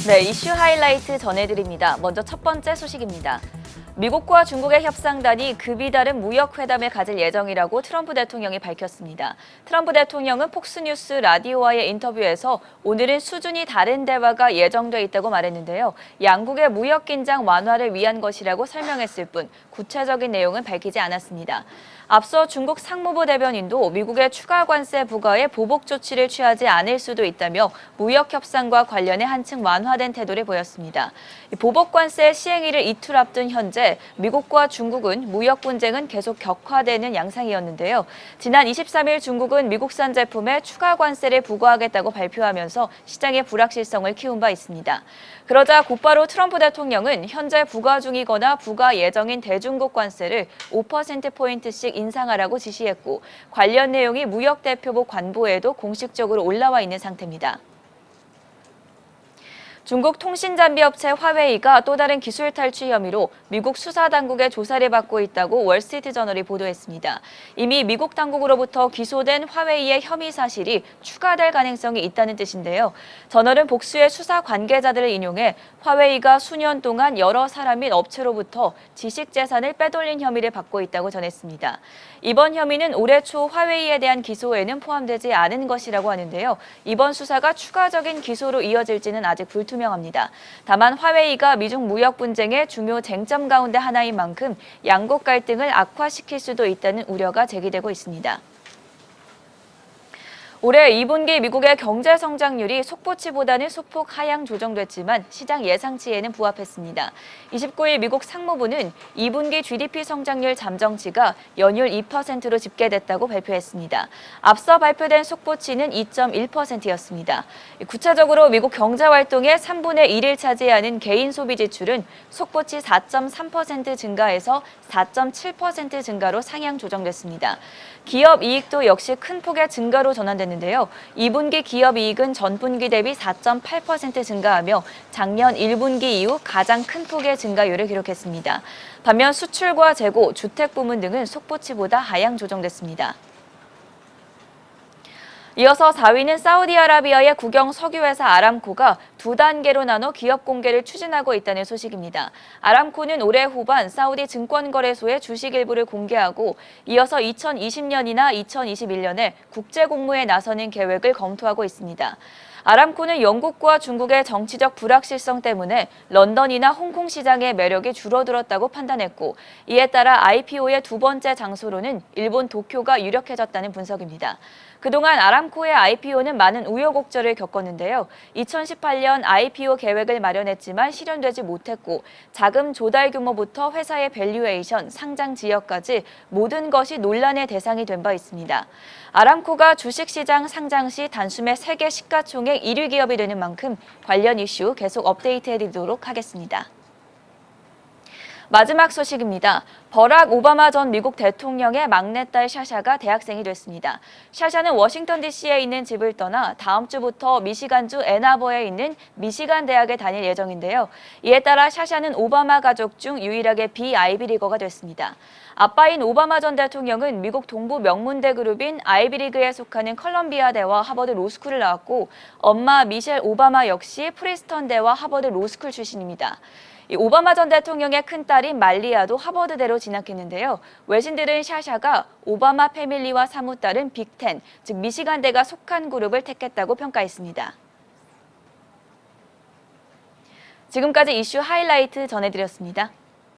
네, 이슈 하이라이트 전해드립니다. 먼저 첫 번째 소식입니다. 미국과 중국의 협상단이 급이 다른 무역회담을 가질 예정이라고 트럼프 대통령이 밝혔습니다. 트럼프 대통령은 폭스뉴스 라디오와의 인터뷰에서 오늘은 수준이 다른 대화가 예정돼 있다고 말했는데요. 양국의 무역 긴장 완화를 위한 것이라고 설명했을 뿐 구체적인 내용은 밝히지 않았습니다. 앞서 중국 상무부 대변인도 미국의 추가 관세 부과에 보복 조치를 취하지 않을 수도 있다며 무역 협상과 관련해 한층 완화된 태도를 보였습니다. 보복 관세 시행일을 이틀 앞둔 현재 미국과 중국은 무역 분쟁은 계속 격화되는 양상이었는데요. 지난 23일 중국은 미국산 제품에 추가 관세를 부과하겠다고 발표하면서 시장의 불확실성을 키운 바 있습니다. 그러자 곧바로 트럼프 대통령은 현재 부과 중이거나 부과 예정인 대중국 관세를 5%포인트씩 인상하라고 지시했고 관련 내용이 무역대표부 관보에도 공식적으로 올라와 있는 상태입니다. 중국 통신장비업체 화웨이가 또 다른 기술 탈취 혐의로 미국 수사당국의 조사를 받고 있다고 월스트리트저널이 보도했습니다. 이미 미국 당국으로부터 기소된 화웨이의 혐의 사실이 추가될 가능성이 있다는 뜻인데요. 저널은 복수의 수사 관계자들을 인용해 화웨이가 수년 동안 여러 사람 및 업체로부터 지식재산을 빼돌린 혐의를 받고 있다고 전했습니다. 이번 혐의는 올해 초 화웨이에 대한 기소에는 포함되지 않은 것이라고 하는데요. 이번 수사가 추가적인 기소로 이어질지는 아직 불투명합니다. 다만 화웨이가 미중 무역 분쟁의 중요 쟁점 가운데 하나인 만큼 양국 갈등을 악화시킬 수도 있다는 우려가 제기되고 있습니다. 올해 2분기 미국의 경제 성장률이 속보치보다는 소폭 하향 조정됐지만 시장 예상치에는 부합했습니다. 29일 미국 상무부는 2분기 GDP 성장률 잠정치가 연율 2%로 집계됐다고 발표했습니다. 앞서 발표된 속보치는 2.1%였습니다. 구체적으로 미국 경제활동의 3분의 1을 차지하는 개인 소비 지출은 속보치 4.3% 증가해서 4.7% 증가로 상향 조정됐습니다. 기업 이익도 역시 큰 폭의 증가로 전환됐는데요. 2분기 기업 이익은 전분기 대비 4.8% 증가하며 작년 1분기 이후 가장 큰 폭의 증가율을 기록했습니다. 반면 수출과 재고, 주택 부문 등은 속보치보다 하향 조정됐습니다. 이어서 4위는 사우디아라비아의 국영 석유회사 아람코가 두 단계로 나눠 기업 공개를 추진하고 있다는 소식입니다. 아람코는 올해 후반 사우디 증권거래소의 주식 일부를 공개하고 이어서 2020년이나 2021년에 국제 공모에 나서는 계획을 검토하고 있습니다. 아람코는 영국과 중국의 정치적 불확실성 때문에 런던이나 홍콩 시장의 매력이 줄어들었다고 판단했고 이에 따라 IPO의 두 번째 장소로는 일본 도쿄가 유력해졌다는 분석입니다. 그동안 아람코의 IPO는 많은 우여곡절을 겪었는데요. 2018년 IPO 계획을 마련했지만 실현되지 못했고 자금 조달 규모부터 회사의 밸류에이션, 상장 지역까지 모든 것이 논란의 대상이 된 바 있습니다. 아람코가 주식시장 상장 시 단숨에 세계 시가총액 1위 기업이 되는 만큼 관련 이슈 계속 업데이트해드리도록 하겠습니다. 마지막 소식입니다. 버락 오바마 전 미국 대통령의 막내딸 샤샤가 대학생이 됐습니다. 샤샤는 워싱턴 DC에 있는 집을 떠나 다음 주부터 미시간주 앤아버에 있는 미시간 대학에 다닐 예정인데요. 이에 따라 샤샤는 오바마 가족 중 유일하게 비아이비리거가 됐습니다. 아빠인 오바마 전 대통령은 미국 동부 명문대 그룹인 아이비리그에 속하는 컬럼비아대와 하버드 로스쿨을 나왔고 엄마 미셸 오바마 역시 프리스턴대와 하버드 로스쿨 출신입니다. 오바마 전 대통령의 큰딸인 말리아도 하버드대로 진학했는데요. 외신들은 샤샤가 오바마 패밀리와 사뭇 다른 빅텐, 즉 미시간대가 속한 그룹을 택했다고 평가했습니다. 지금까지 이슈 하이라이트 전해드렸습니다.